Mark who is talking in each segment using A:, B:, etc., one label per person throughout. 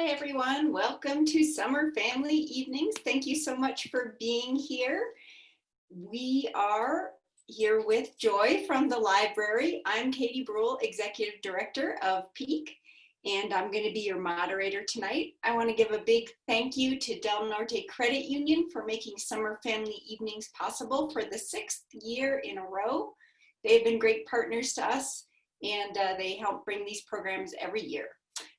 A: Hi everyone, welcome to Summer Family Evenings. Thank you so much for being here. We are here with Joy from the library. I'm Katie Brule, Executive Director of PEEC, and I'm going to be your moderator tonight. I want to give a big thank you to Del Norte Credit Union for making Summer Family Evenings possible for the 6th year in a row. They've been great partners to us, and they help bring these programs every year.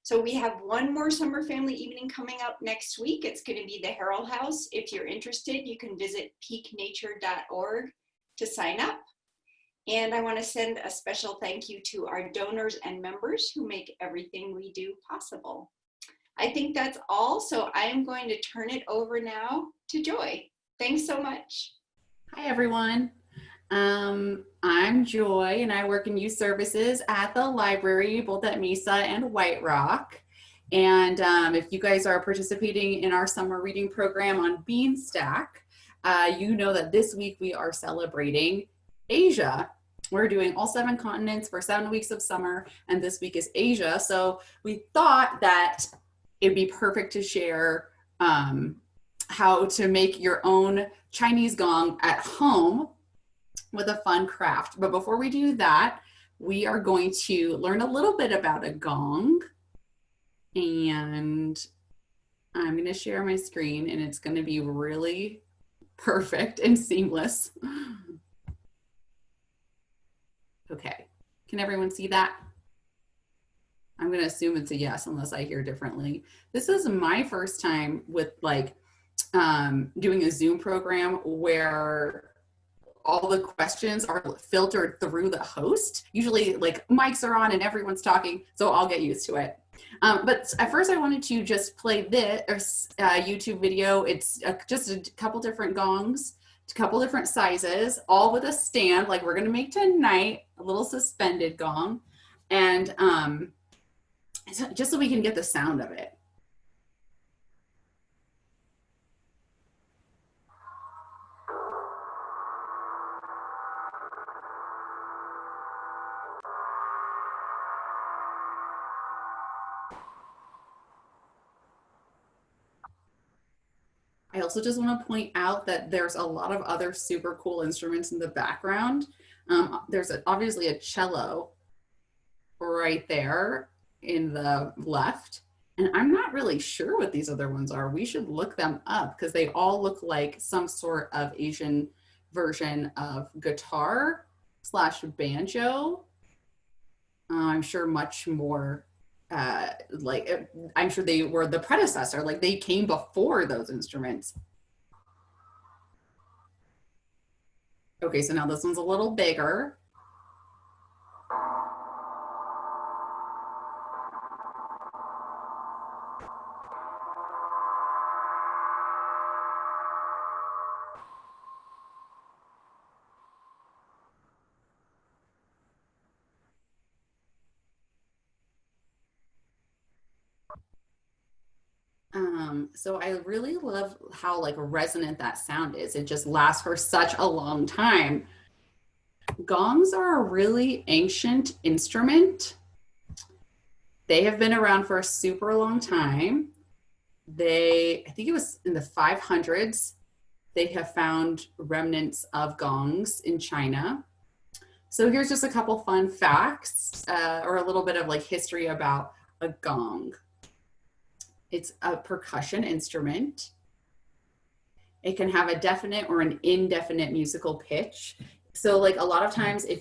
A: So we have one more Summer Family Evening coming up next week. It's going to be the Harrell House. If you're interested, you can visit peaknature.org to sign up. And I want to send a special thank you to our donors and members who make everything we do possible. I think that's all, so I am going to turn it over now to Joy. Thanks so much.
B: Hi, everyone. I'm Joy, and I work in youth services at the library, both at Mesa and White Rock. And if you guys are participating in our summer reading program on Beanstack, you know that this week we are celebrating Asia. We're doing all 7 continents for 7 weeks of summer, and this week is Asia. So we thought that it'd be perfect to share how to make your own Chinese gong at home with a fun craft. But before we do that, we are going to learn a little bit about a gong. And I'm going to share my screen, and it's going to be really perfect and seamless. Okay, can everyone see that? I'm going to assume it's a yes unless I hear differently. This is my first time with doing a Zoom program where all the questions are filtered through the host. Usually mics are on and everyone's talking, so I'll get used to it. But at first I wanted to just play this YouTube video. It's just a couple different gongs, a couple different sizes, all with a stand like we're gonna make tonight, a little suspended gong. And just so we can get the sound of it. I also just want to point out that there's a lot of other super cool instruments in the background. There's obviously a cello right there in the left. And I'm not really sure what these other ones are. We should look them up because they all look like some sort of Asian version of guitar / banjo. I'm sure much more I'm sure they were the predecessor, like they came before those instruments. Okay, so now this one's a little bigger. So I really love how resonant that sound is. It just lasts for such a long time. Gongs are a really ancient instrument. They have been around for a super long time. I think it was in the 500s, they have found remnants of gongs in China. So here's just a couple fun facts or a little bit of history about a gong. It's a percussion instrument. It can have a definite or an indefinite musical pitch. So a lot of times if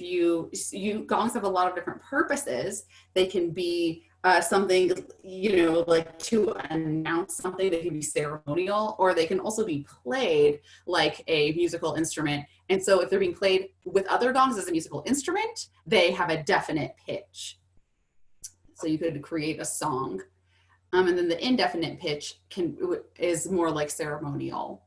B: gongs have a lot of different purposes. They can be something, to announce something. They can be ceremonial, or they can also be played like a musical instrument. And so if they're being played with other gongs as a musical instrument, they have a definite pitch. So you could create a song. And then the indefinite pitch is more like ceremonial,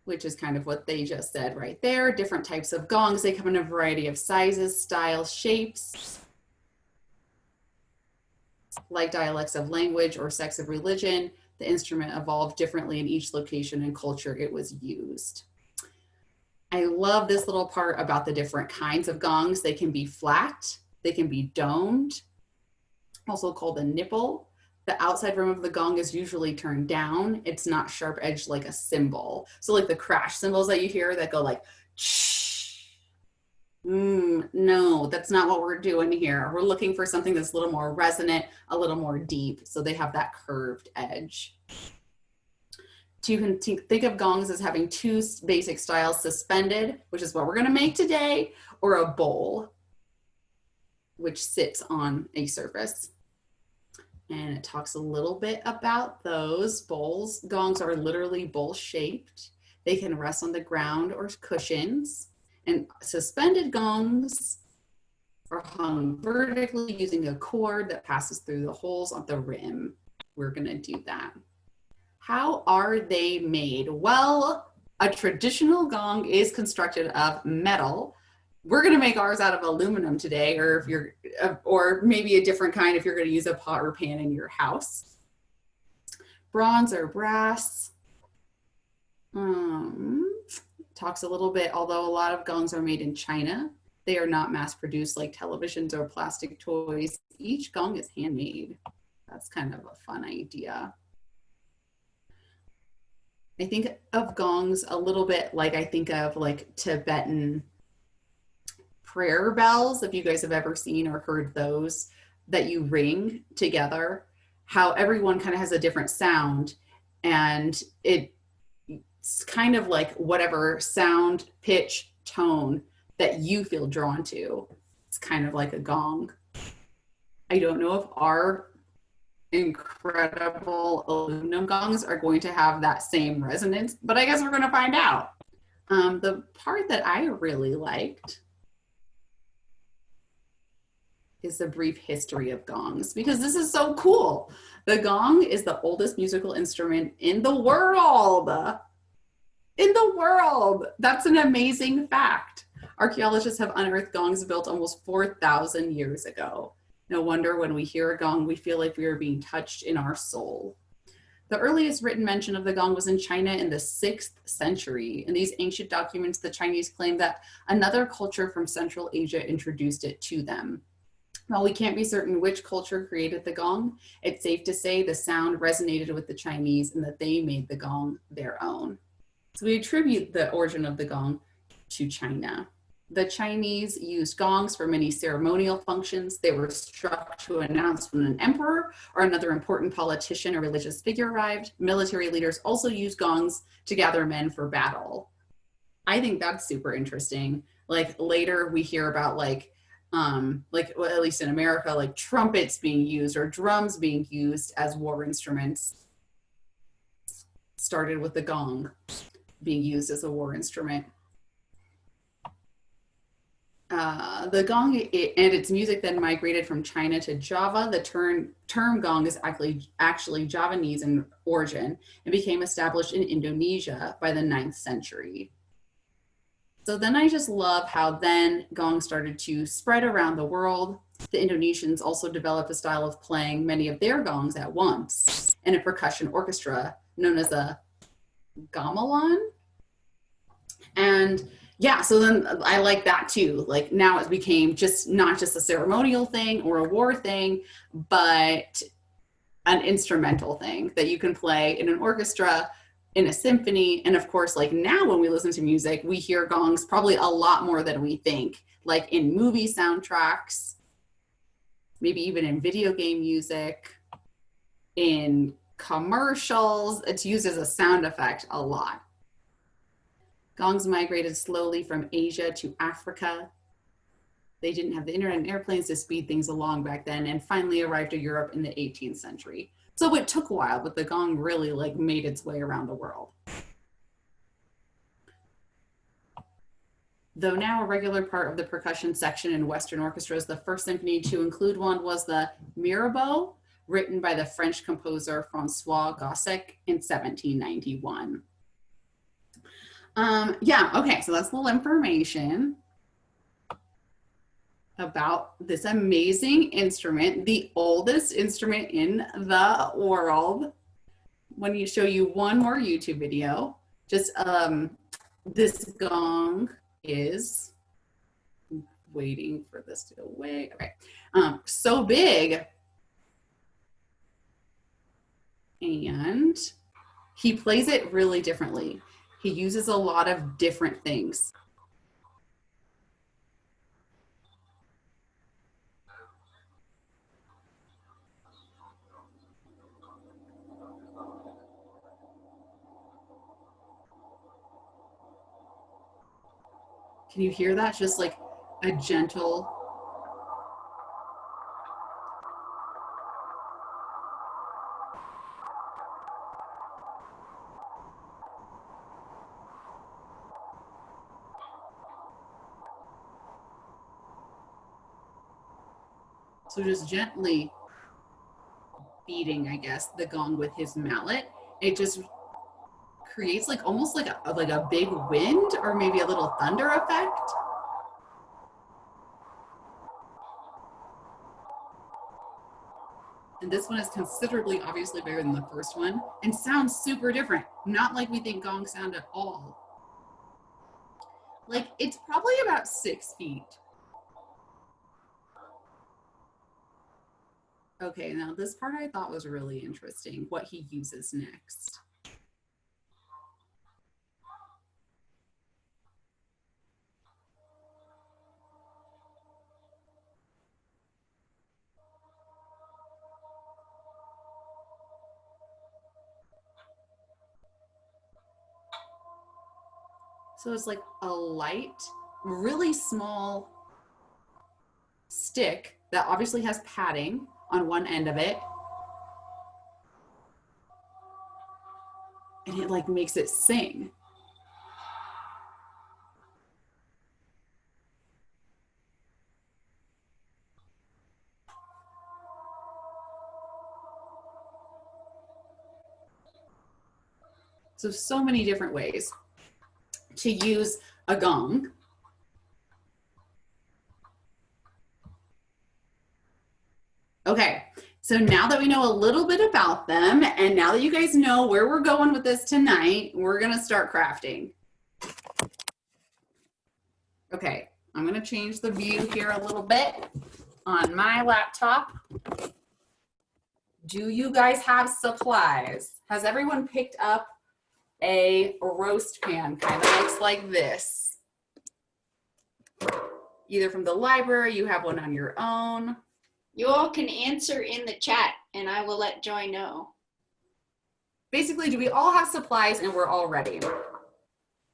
B: which is kind of what they just said right there. Different types of gongs. They come in a variety of sizes, styles, shapes. Like dialects of language or sects of religion, the instrument evolved differently in each location and culture it was used. I love this little part about the different kinds of gongs. They can be flat, they can be domed, also called a nipple. the outside rim of the gong is usually turned down. It's not sharp edged like a cymbal. So like the crash cymbals that you hear that go like, shh. No, that's not what we're doing here. We're looking for something that's a little more resonant, a little more deep. So they have that curved edge. So you can think of gongs as having two basic styles: suspended, which is what we're going to make today, or a bowl, which sits on a surface. And it talks a little bit about those bowls. Gongs are literally bowl shaped. They can rest on the ground or cushions. And suspended gongs are hung vertically using a cord that passes through the holes on the rim. We're going to do that. How are they made? Well, a traditional gong is constructed of metal. We're going to make ours out of aluminum today, or if you're, or maybe a different kind if you're going to use a pot or pan in your house. Bronze or brass. Talks a little bit, although a lot of gongs are made in China, they are not mass produced like televisions or plastic toys. Each gong is handmade. That's kind of a fun idea. I think of gongs a little bit like I think of like Tibetan prayer bells, if you guys have ever seen or heard those, that you ring together, how everyone kind of has a different sound, and it's kind of like whatever sound, pitch, tone that you feel drawn to. It's kind of like a gong. I don't know if our incredible aluminum gongs are going to have that same resonance, but I guess we're going to find out. The part that I really liked is the brief history of gongs, because this is so cool. The gong is the oldest musical instrument in the world. In the world. That's an amazing fact. Archaeologists have unearthed gongs built almost 4,000 years ago. No wonder when we hear a gong, we feel like we are being touched in our soul. The earliest written mention of the gong was in China in the 6th century. In these ancient documents, the Chinese claim that another culture from Central Asia introduced it to them. While we can't be certain which culture created the gong, it's safe to say the sound resonated with the Chinese and that they made the gong their own. So we attribute the origin of the gong to China. The Chinese used gongs for many ceremonial functions. They were struck to announce when an emperor or another important politician or religious figure arrived. Military leaders also used gongs to gather men for battle. I think that's super interesting. Like later we hear about well, at least in America, like trumpets being used or drums being used as war instruments. Started with the gong being used as a war instrument. The gong and its music then migrated from China to Java. The term gong is actually Javanese in origin and became established in Indonesia by the 9th century. So then I just love how then gong started to spread around the world. The Indonesians also developed a style of playing many of their gongs at once in a percussion orchestra known as a gamelan. And yeah, so then I like that too. Like now it became just not just a ceremonial thing or a war thing, but an instrumental thing that you can play in an orchestra, in a symphony. And of course, like now when we listen to music, we hear gongs probably a lot more than we think, like in movie soundtracks, maybe even in video game music, in commercials. It's used as a sound effect a lot. Gongs migrated slowly from Asia to Africa. They didn't have the internet and airplanes to speed things along back then, and finally arrived to Europe in the 18th century. So it took a while, but the gong really like made its way around the world. Though now a regular part of the percussion section in Western orchestras, the first symphony to include one was the Mirabeau, written by the French composer François Gossec in 1791. Yeah, okay, so that's a little information about this amazing instrument, the oldest instrument in the world. When you show you one more YouTube video, just this gong is, waiting for this to go away, okay, so big And he plays it really differently. He uses a lot of different things. Can you hear that? Just like a gentle. So just gently beating, I guess, the gong with his mallet. It just creates like almost like a big wind or maybe a little thunder effect. And this one is considerably obviously bigger than the first one and sounds super different. Not like we think gongs sound at all. Like it's probably about 6 feet. Okay, now this part I thought was really interesting, what he uses next. So it's like a light, really small stick that obviously has padding on one end of it. And it like makes it sing. So many different ways to use a gong. Okay, so now that we know a little bit about them, and now that you guys know where we're going with this tonight, we're gonna start crafting. Okay, I'm gonna change the view here a little bit on my laptop. Do you guys have supplies? Has everyone picked up a roast pan? Kind of looks like this. Either from the library, you have one on your own.
A: You all can answer in the chat and I will let Joy know.
B: Basically, do we all have supplies and we're all ready?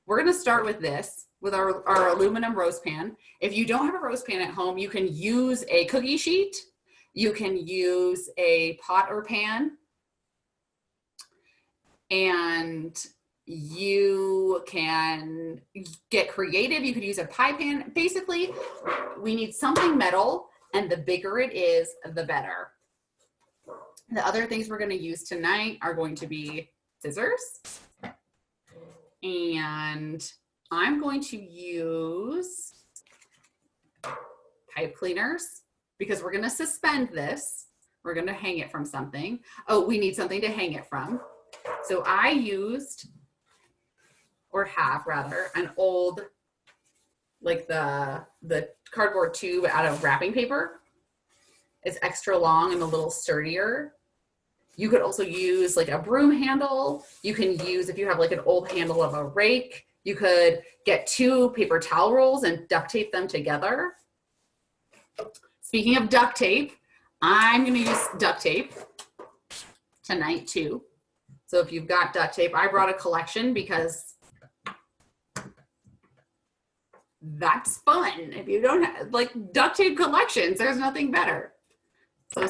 B: We're gonna start with this, with our aluminum roast pan. If you don't have a roast pan at home, you can use a cookie sheet. You can use a pot or pan. And you can get creative. You could use a pie pan. Basically, we need something metal, and the bigger it is, the better. The other things we're going to use tonight are going to be scissors. And I'm going to use pipe cleaners because we're going to suspend this. We're going to hang it from something. Oh, we need something to hang it from. So I used, or have rather, an old, like the cardboard tube out of wrapping paper. It's extra long and a little sturdier. You could also use like a broom handle. You can use, if you have like an old handle of a rake, you could get 2 paper towel rolls and duct tape them together. Speaking of duct tape, I'm gonna use duct tape tonight too. So if you've got duct tape, I brought a collection because that's fun. If you don't have, like, duct tape collections, there's nothing better. So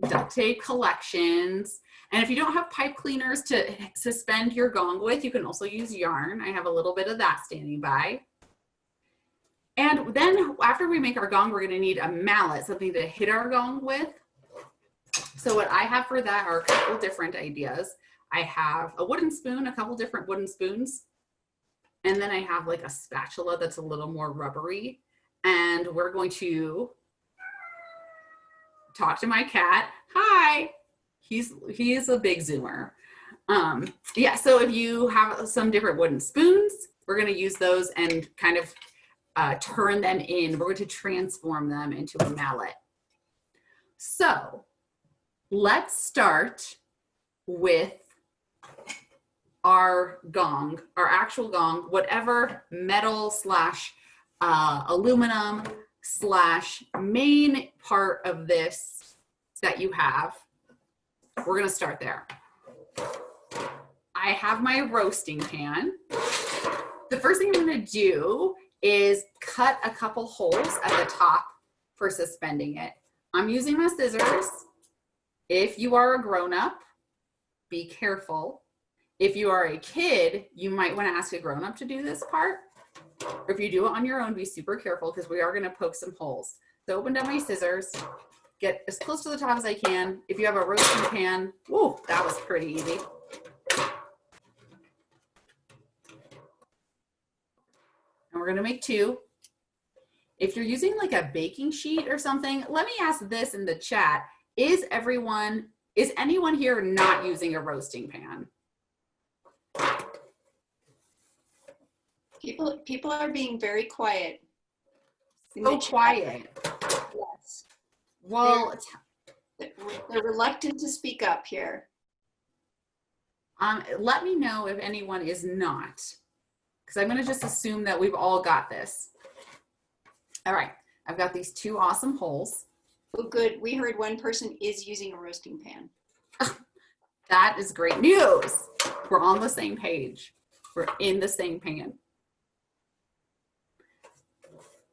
B: duct tape collections. And if you don't have pipe cleaners to suspend your gong with, you can also use yarn. I have a little bit of that standing by. And then after we make our gong, we're gonna need a mallet, something to hit our gong with. So what I have for that are a couple different ideas. I have a wooden spoon, a couple different wooden spoons. And then I have like a spatula that's a little more rubbery. And we're going to talk to my cat. Hi, he is a big zoomer. Yeah, so if you have some different wooden spoons, we're gonna use those and kind of turn them in. We're going to transform them into a mallet. So let's start with our gong, our actual gong, whatever metal slash aluminum slash main part of this that you have. We're gonna start there. I have my roasting pan. The first thing I'm gonna do is cut a couple holes at the top for suspending it. I'm using my scissors. If you are a grown-up, be careful. If you are a kid, you might want to ask a grown-up to do this part. Or if you do it on your own, be super careful because we are going to poke some holes. So open up my scissors, get as close to the top as I can. If you have a roasting pan, whoa, that was pretty easy. And we're going to make two. If you're using like a baking sheet or something, let me ask this in the chat. Is anyone here not using a roasting pan?
A: People are being very quiet.
B: So quiet.
A: Yes.
B: Well,
A: they're reluctant to speak up here.
B: let me know if anyone is not, because I'm going to just assume that we've all got this. All right, I've got these two awesome holes.
A: Oh, good. We heard one person is using a roasting pan.
B: That is great news. We're on the same page. We're in the same pan.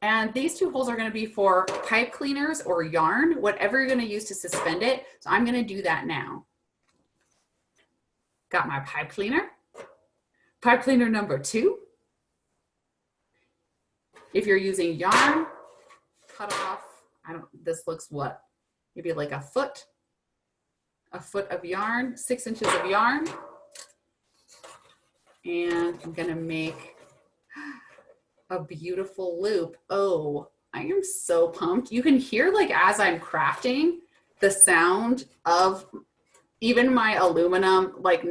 B: And these two holes are going to be for pipe cleaners or yarn, whatever you're going to use to suspend it. So I'm going to do that now. Got my pipe cleaner. Pipe cleaner number 2. If you're using yarn, cut off, this looks what? Maybe like a foot of yarn, 6 inches of yarn. And I'm going to make a beautiful loop. Oh, I am so pumped. You can hear, like, as I'm crafting, the sound of even my aluminum, like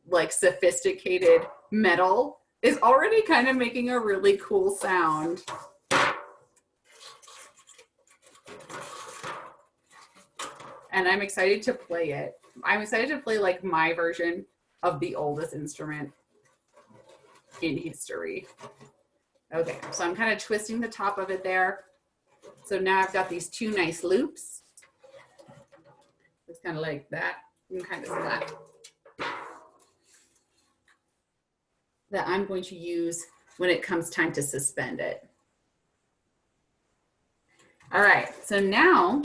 B: like sophisticated metal is already kind of making a really cool sound. And I'm excited to play it. I'm excited to play like my version of the oldest instrument in history. Okay, so I'm kind of twisting the top of it there. So now I've got these 2 nice loops. It's kind of like that, and kind of that. That I'm going to use when it comes time to suspend it. All right, so now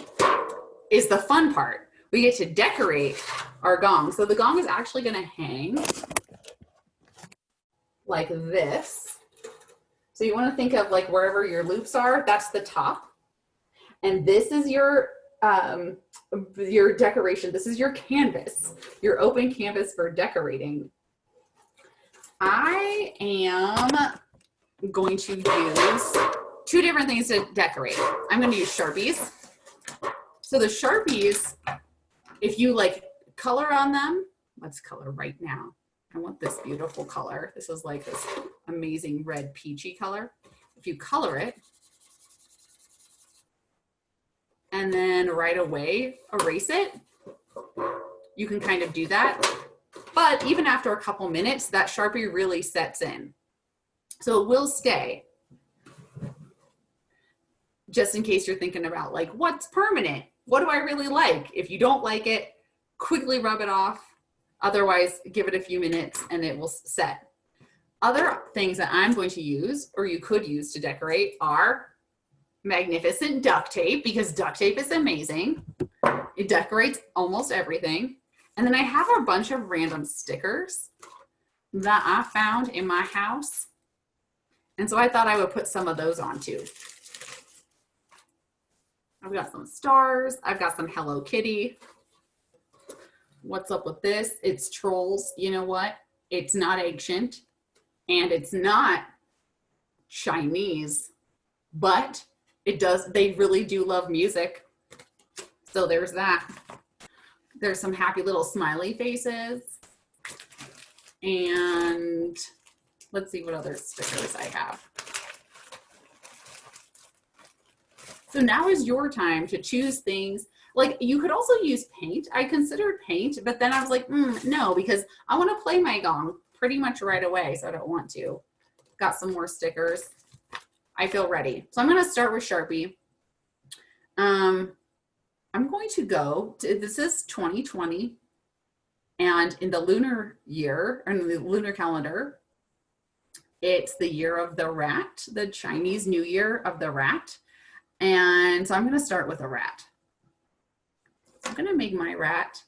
B: is the fun part. We get to decorate our gong. So the gong is actually going to hang like this. So you want to think of like wherever your loops are, that's the top. And this is your decoration. This is your canvas, your open canvas for decorating. I am going to use 2 different things to decorate. I'm going to use Sharpies. So the Sharpies, if you like color on them, let's color right now. I want this beautiful color. This is like this amazing red peachy color. If you color it and then right away erase it, you can kind of do that. But even after a couple minutes, that Sharpie really sets in. So it will stay. Just in case you're thinking about like, what's permanent? What do I really like? If you don't like it, quickly rub it off. Otherwise, give it a few minutes and it will set. Other things that I'm going to use, or you could use to decorate, are magnificent duct tape, because duct tape is amazing. It decorates almost everything. And then I have a bunch of random stickers that I found in my house. And so I thought I would put some of those on too. I've got some stars. I've got some Hello Kitty. What's up with this? It's trolls. You know what? It's not ancient and it's not Chinese, but they really do love music. So there's that. There's some happy little smiley faces. And let's see what other stickers I have. So now is your time to choose things. Like you could also use paint. I considered paint, but then I was like, no, because I want to play my gong pretty much right away. So I don't want to. Got some more stickers. I feel ready. So I'm going to start with Sharpie. I'm going to go to, this is 2020. And in the lunar year, or in the lunar calendar, it's the year of the rat, the Chinese New Year of the rat. And so I'm going to start with a rat. So I'm going to make my rat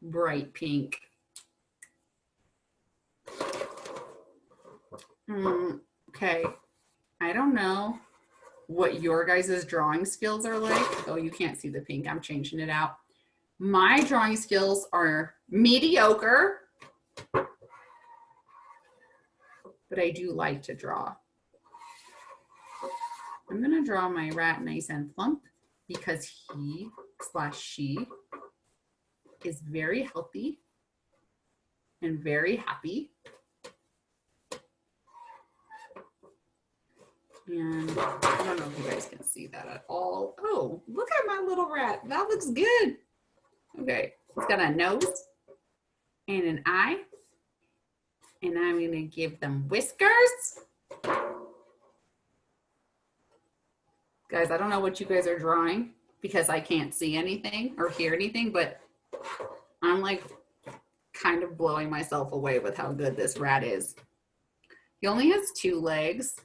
B: bright pink. Okay. I don't know what your guys' drawing skills are like. Oh, you can't see the pink. I'm changing it out. My drawing skills are mediocre, but I do like to draw. I'm going to draw my rat nice and plump because he/she is very healthy and very happy. And I don't know if you guys can see that at all. Oh, look at my little rat. That looks good. Okay, it's got a nose and an eye. And I'm going to give them whiskers. Guys, I don't know what you guys are drawing because I can't see anything or hear anything, but I'm like kind of blowing myself away with how good this rat is. He only has 2 legs.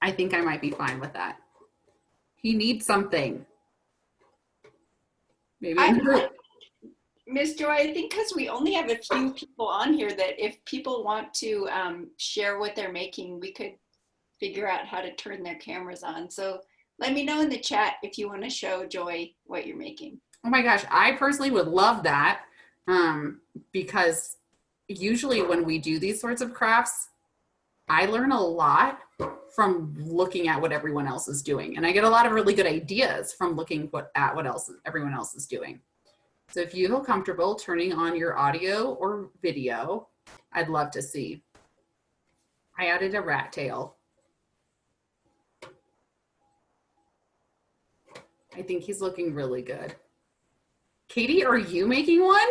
B: I think I might be fine with that. He needs something. Maybe
A: Miss Joy, I think because we only have a few people on here that if people want to share what they're making, we could figure out how to turn their cameras on. So let me know in the chat if you want to show Joy what you're making.
B: Oh my gosh, I personally would love that because usually when we do these sorts of crafts, I learn a lot from looking at what everyone else is doing. And I get a lot of really good ideas from looking at what else everyone else is doing. So if you feel comfortable turning on your audio or video, I'd love to see. I added a rat tail. I think he's looking really good. Katie, are you making one?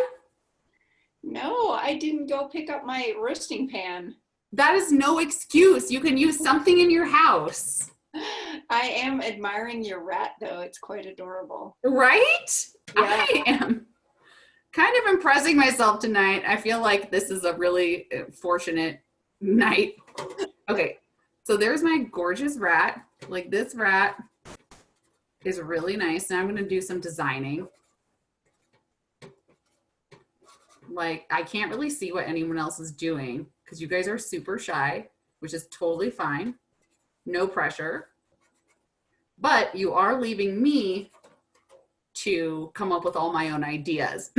A: No, I didn't go pick up my roasting pan.
B: That is no excuse. You can use something in your house.
A: I am admiring your rat, though. It's quite adorable.
B: Right?
A: Yeah.
B: I am kind of impressing myself tonight. I feel like this is a really fortunate night. Okay, so there's my gorgeous rat. Like this rat is really nice. Now I'm going to do some designing. Like I can't really see what anyone else is doing because you guys are super shy, which is totally fine. No pressure. But you are leaving me to come up with all my own ideas,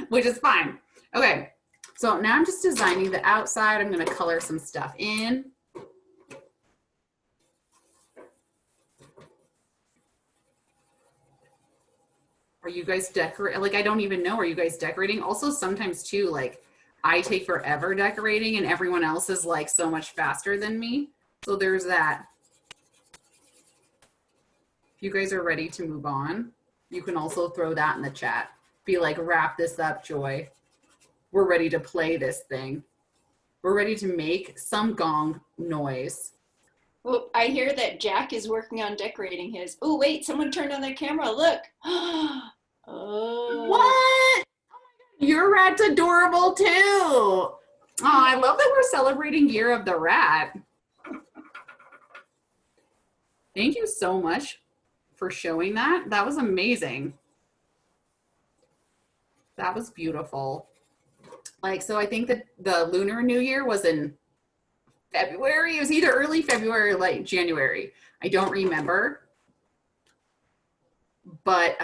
B: which is fine. Okay, so now I'm just designing the outside. I'm going to color some stuff in. Are you guys decorating? Like, I don't even know. Are you guys decorating? Also, sometimes too, like, I take forever decorating and everyone else is like so much faster than me. So there's that. If you guys are ready to move on, you can also throw that in the chat. Be like, wrap this up, Joy. We're ready to play this thing. We're ready to make some gong noise.
A: Well, I hear that Jack is working on decorating his. Oh, wait, someone turned on their camera. Look. Oh.
B: What? Your rat's adorable too. Oh, I love that we're celebrating Year of the Rat. Thank you so much for showing that. That was amazing. That was beautiful. Like, so I think that the Lunar New Year was in February. It was either early February or late January. I don't remember. But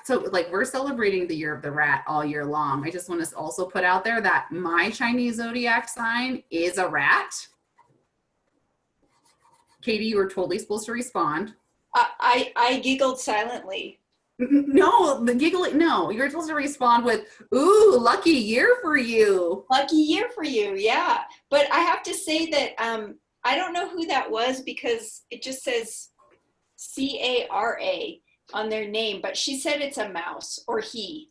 B: so like we're celebrating the Year of the Rat all year long. I just want to also put out there that my Chinese zodiac sign is a rat. Katie, you were totally supposed to respond.
A: I giggled silently.
B: No, the giggling, no. You're supposed to respond with, ooh, lucky year for you.
A: Lucky year for you, yeah. But I have to say that I don't know who that was because it just says C-A-R-A on their name, but she said it's a mouse, or he.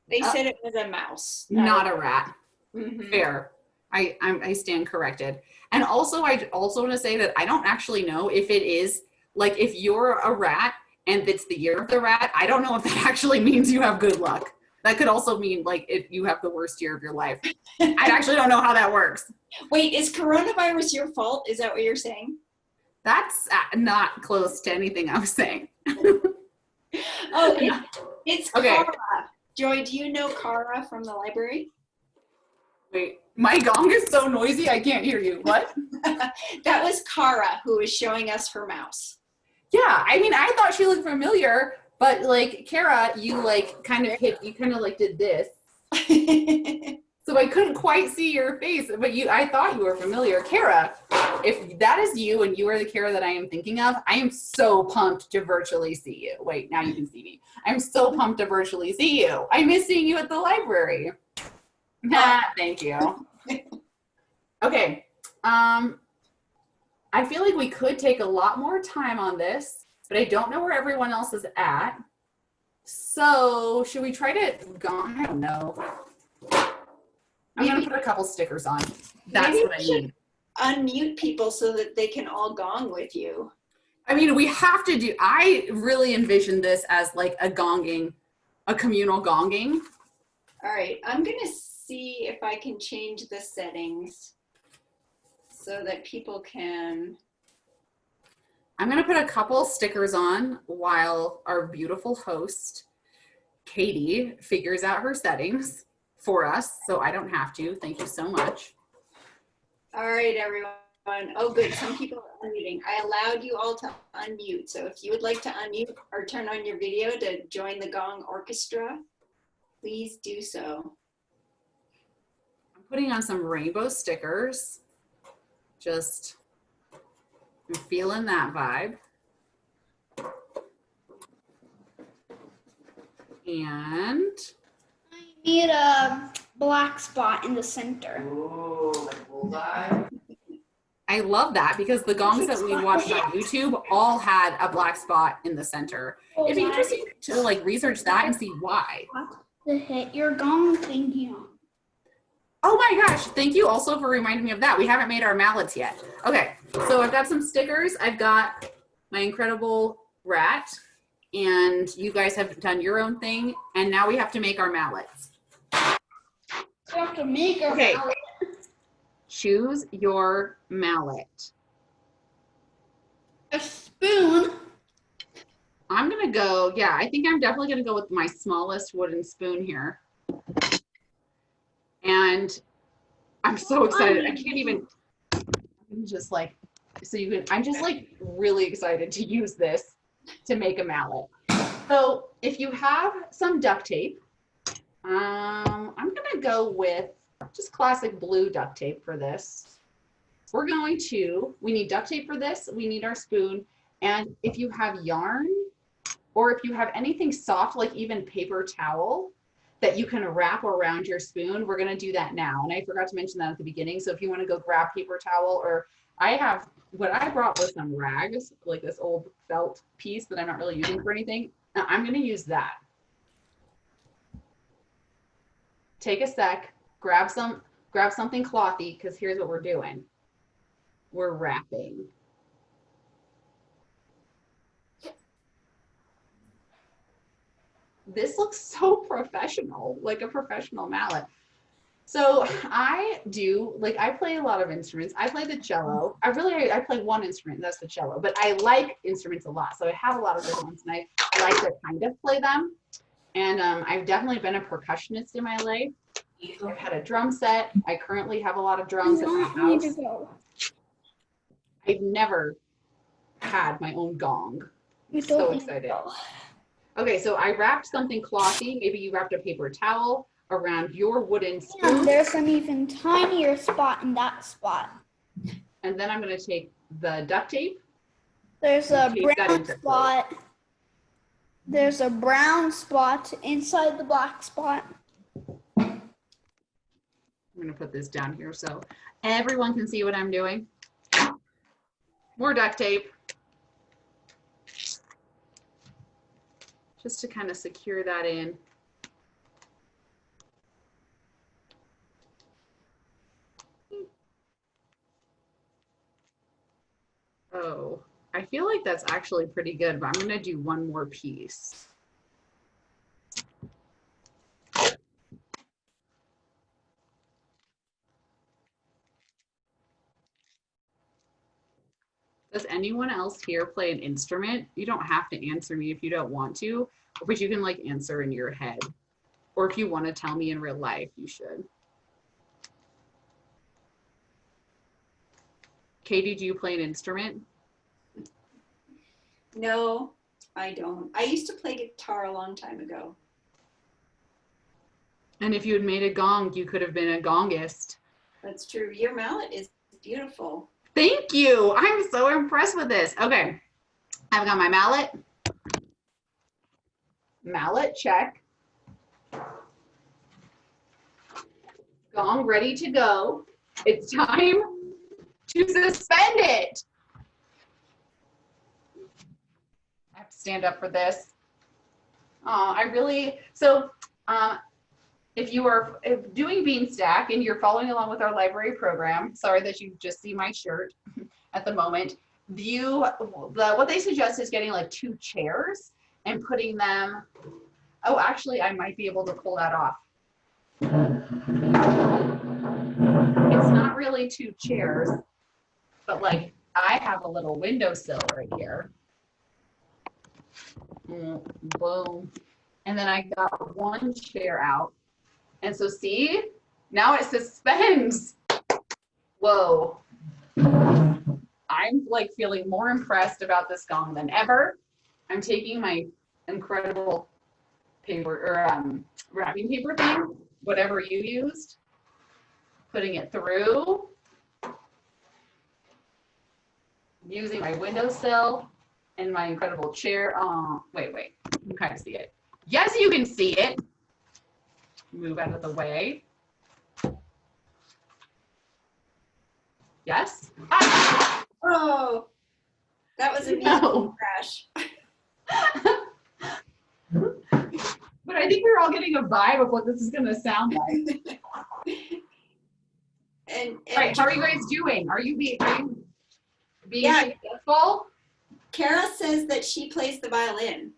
A: They said it was a mouse.
B: Not a rat.
A: Mhm.
B: Fair. I stand corrected. And also, I also want to say that I don't actually know if it is, like, if you're a rat and it's the year of the rat, I don't know if that actually means you have good luck. That could also mean, like, if you have the worst year of your life. I actually don't know how that works.
A: Wait, is coronavirus your fault? Is that what you're saying?
B: That's not close to anything I was saying.
A: Oh, it's
B: Okay.
A: Cara. Joy, do you know Cara from the library?
B: Wait, my gong is so noisy, I can't hear you. What?
A: That was Cara who was showing us her mouse.
B: Yeah, I mean, I thought she looked familiar, but like, Kara, you like kind of like did this. So I couldn't quite see your face, but I thought you were familiar. Kara, if that is you and you are the Kara that I am thinking of, I am so pumped to virtually see you. Wait, now you can see me. I'm so pumped to virtually see you. I miss seeing you at the library. Thank you. Okay. I feel like we could take a lot more time on this, but I don't know where everyone else is at. So should we try to go? I don't know. I'm going to put a couple stickers on. That's
A: Maybe
B: what I need.
A: Unmute people so that they can all gong with you.
B: I mean, we have to do, I really envision this as like a communal gonging.
A: All right, I'm going to see if I can change the settings so that people can.
B: I'm going to put a couple stickers on while our beautiful host, Katie, figures out her settings for us, so I don't have to. Thank you so much.
A: All right, everyone. Oh, good. Some people are unmuting. I allowed you all to unmute. So if you would like to unmute or turn on your video to join the Gong Orchestra, please do so.
B: I'm putting on some rainbow stickers. Just I'm feeling that vibe. And
C: I need a black spot in the center.
B: ooh, like bullseye. I love that because the gongs that we watched on YouTube all had a black spot in the center. It'd be interesting to like research that and see why.
C: To hit your gong thingy on.
B: Oh my gosh, thank you also for reminding me of that. We haven't made our mallets yet. Okay, so I've got some stickers. I've got my incredible rat, and you guys have done your own thing, and now we have to make our mallets.
C: We have to make our
B: Okay.
C: mallet.
B: Choose your mallet.
C: A spoon.
B: I'm gonna go, yeah, I think I'm definitely gonna go with my smallest wooden spoon here. And I'm so excited. I can't even, I'm just like, so you can, I'm just like really excited to use this to make a mallet. So if you have some duct tape, I'm gonna go with just classic blue duct tape for this. We need duct tape for this, we need our spoon, and if you have yarn, or if you have anything soft, like even paper towel, that you can wrap around your spoon, we're gonna do that now. And I forgot to mention that at the beginning, so if you wanna go grab paper towel, or what I brought was some rags, like this old felt piece that I'm not really using for anything. Now I'm gonna use that. Take a sec, grab something clothy, because here's what we're doing. We're wrapping. This looks so professional, like a professional mallet. So I play a lot of instruments. I play the cello. I play one instrument, that's the cello, but I like instruments a lot. So I have a lot of different ones, and I like to kind of play them. And I've definitely been a percussionist in my life. I've had a drum set. I currently have a lot of drums at my house. I've never had my own gong. So excited. Okay, so I wrapped something clothy. Maybe you wrapped a paper towel around your wooden spoon.
C: And there's an even tinier spot in that spot.
B: And then I'm going to take the duct tape.
C: There's a brown spot. There's a brown spot inside the black spot.
B: I'm going to put this down here so everyone can see what I'm doing. More duct tape. just to kind of secure that in. Oh, I feel like that's actually pretty good, but I'm going to do one more piece. Does anyone else here play an instrument? You don't have to answer me if you don't want to, but you can like answer in your head. Or if you want to tell me in real life, you should. Katie, do you play an instrument?
A: No, I don't. I used to play guitar a long time ago.
B: And if you had made a gong, you could have been a gongist.
A: That's true. Your mallet is beautiful.
B: Thank you. I'm so impressed with this. Okay, I've got my mallet. Mallet, check. Gong ready to go. It's time to suspend it. I have to stand up for this. If you are doing Beanstack and you're following along with our library program, sorry that you just see my shirt at the moment, what they suggest is getting like 2 chairs and putting them, oh, actually, I might be able to pull that off. It's not really 2 chairs, but like I have a little windowsill right here. Boom. And then I got 1 chair out. And so see, now it suspends. Whoa. I'm like feeling more impressed about this gong than ever. I'm taking my incredible paper or wrapping paper thing, whatever you used, putting it through, using my windowsill and my incredible chair. Wait, you kind of see it. Yes, you can see it. Move out of the way. Yes? Ah!
A: Oh, that was a vehicle crash.
B: But I think we're all getting a vibe of what this is going to sound like.
A: And
B: Right, how are you guys doing? Are you being
A: Yeah.
B: successful?
A: Kara says that she plays the violin.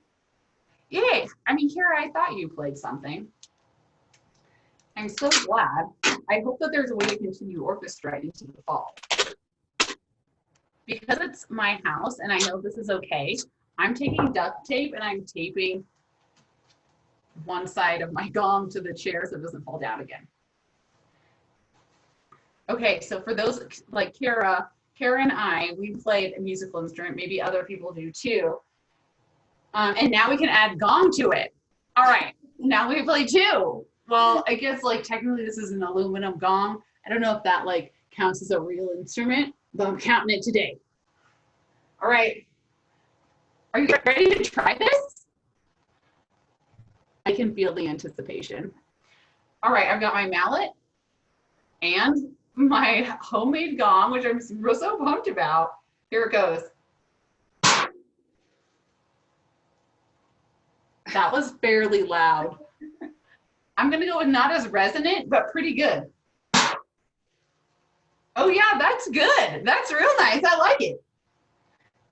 B: Yay. I mean, Kara, I thought you played something. I'm so glad. I hope that there's a way to continue orchestrating into the fall. Because it's my house and I know this is okay, I'm taking duct tape and I'm taping one side of my gong to the chair so it doesn't fall down again. Okay, so for those like Kara and I, we played a musical instrument, maybe other people do too. And now we can add gong to it. All right, now we play 2. Well, I guess like technically this is an aluminum gong. I don't know if that like counts as a real instrument, but I'm counting it today. All right, are you ready to try this? I can feel the anticipation. All right, I've got my mallet and my homemade gong, which I'm so pumped about. Here it goes. That was fairly loud. I'm gonna go with not as resonant, but pretty good. Oh yeah, that's good. That's real nice. I like it.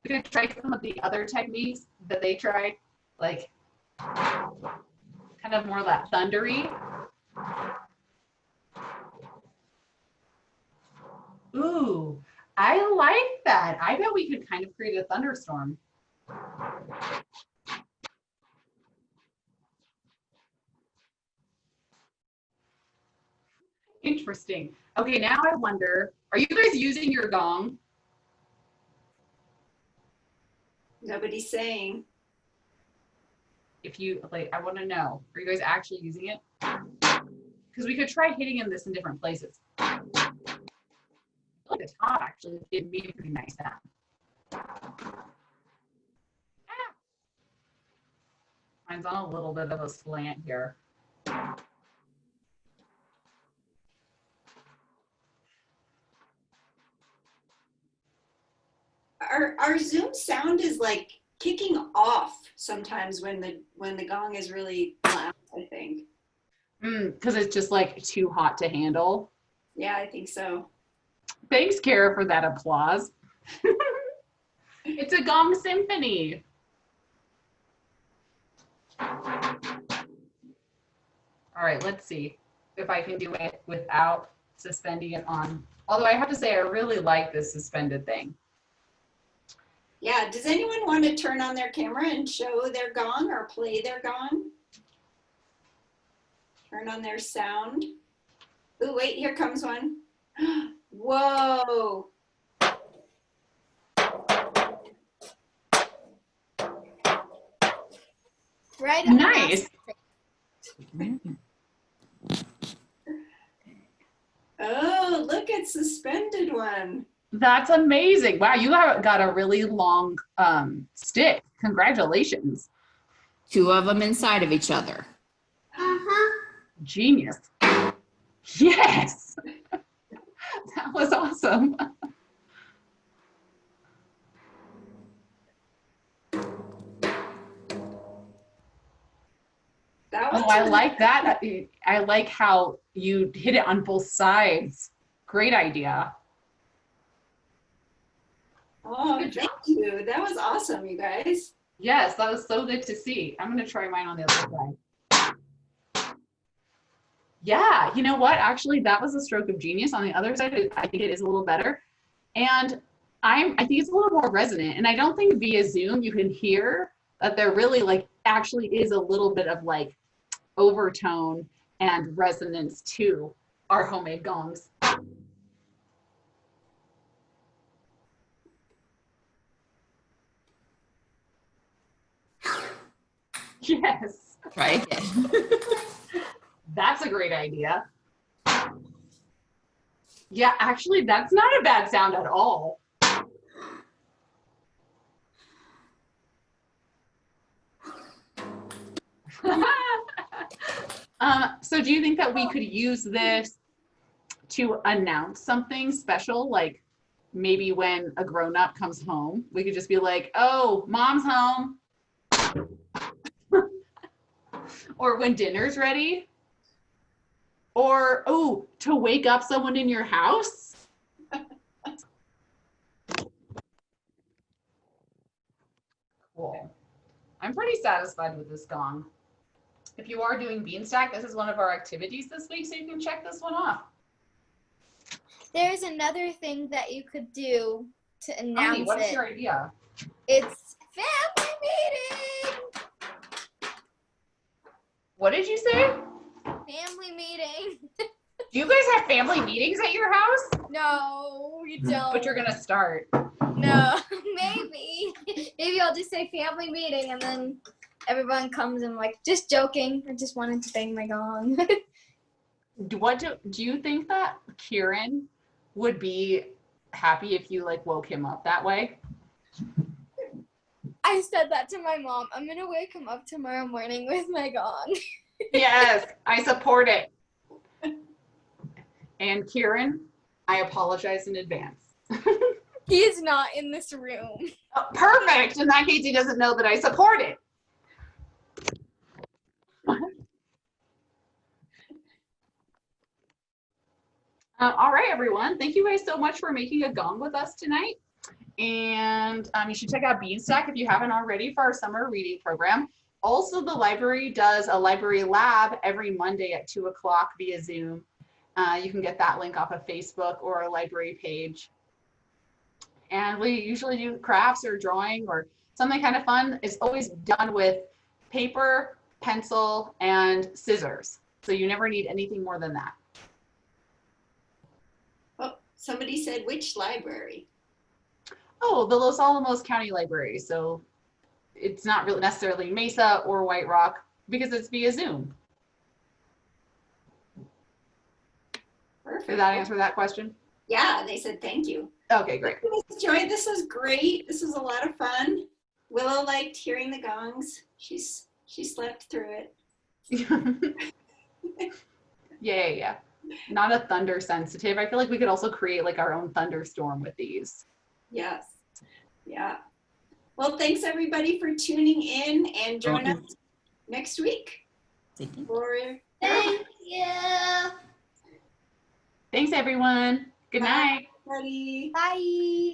B: We could try some of the other techniques that they tried, like kind of more that thundery. Ooh, I like that. I bet we could kind of create a thunderstorm. Interesting. Okay, now I wonder, are you guys using your gong?
A: Nobody's saying.
B: If you, like, I want to know, are you guys actually using it? Because we could try hitting in this in different places. I feel like the top actually gave me a pretty nice sound. Ah. Mine's on a little bit of a slant here.
A: Our Zoom sound is like kicking off sometimes when the gong is really loud, I think.
B: Because it's just like too hot to handle.
A: Yeah, I think so.
B: Thanks, Kara, for that applause. It's a gong symphony. All right, let's see if I can do it without suspending it on. Although I have to say, I really like this suspended thing.
A: Yeah, does anyone want to turn on their camera and show their gong or play their gong? Turn on their sound. Oh, wait, here comes one. Whoa.
C: Right.
B: Nice.
A: Oh, look, it's suspended one.
B: That's amazing. Wow, you got a really long stick. Congratulations.
D: 2 of them inside of each other.
B: Genius. Yes. That was awesome.
A: That
B: Oh,
A: one's
B: I
A: really
B: like that. I like how you hit it on both sides. Great idea.
A: Oh,
B: Good
A: thank you. That was awesome, you guys.
B: Yes, that was so good to see. I'm going to try mine on the other side. Yeah, you know what? Actually, that was a stroke of genius. On the other side, I think it is a little better. And I think it's a little more resonant. And I don't think via Zoom you can hear that there really like actually is a little bit of like overtone and resonance to our homemade gongs. Yes,
D: Try again.
B: that's a great idea. Yeah, actually, that's not a bad sound at all. So do you think that we could use this to announce something special? Like maybe when a grown-up comes home, we could just be like, oh, mom's home. Or when dinner's ready. Or, oh, to wake up someone in your house. Cool. I'm pretty satisfied with this gong. If you are doing Beanstack, this is one of our activities this week, so you can check this one off.
C: There's another thing that you could do to announce
B: Honey, what's
C: it.
B: your idea?
C: It's family meeting.
B: What did you say?
C: Family meeting.
B: Do you guys have family meetings at your house?
C: No, you don't.
B: But you're gonna start.
C: No, maybe. Maybe I'll just say family meeting and then everyone comes and like, just joking. I just wanted to bang my gong.
B: Do you think that Kieran would be happy if you like woke him up that way?
C: I said that to my mom. I'm gonna wake him up tomorrow morning with my gong.
B: Yes, I support it. And Kieran, I apologize in advance.
C: He is not in this room.
B: Oh, perfect. In that case, he doesn't know that I support it. All right, everyone. Thank you guys so much for making a gong with us tonight. And you should check out Beanstack if you haven't already for our summer reading program. Also, the library does a library lab every Monday at 2 o'clock via Zoom. You can get that link off of Facebook or our library page. And we usually do crafts or drawing or something kind of fun. It's always done with paper, pencil, and scissors. So you never need anything more than that.
A: Oh, somebody said which library?
B: Oh, the Los Alamos County Library. So it's not really necessarily Mesa or White Rock because it's via Zoom.
A: Perfect.
B: Did that answer that question?
A: Yeah, they said thank you.
B: Okay, great.
A: Joy, this was great. This was a lot of fun. Willow liked hearing the gongs. She slept through it.
B: Yeah. Not a thunder sensitive. I feel like we could also create like our own thunderstorm with these.
A: Yes. Yeah. Well, thanks everybody for tuning in and join us next week for
C: Thank you.
E: Thanks, everyone. Good
A: Bye.
E: night.
A: everybody.
C: Bye.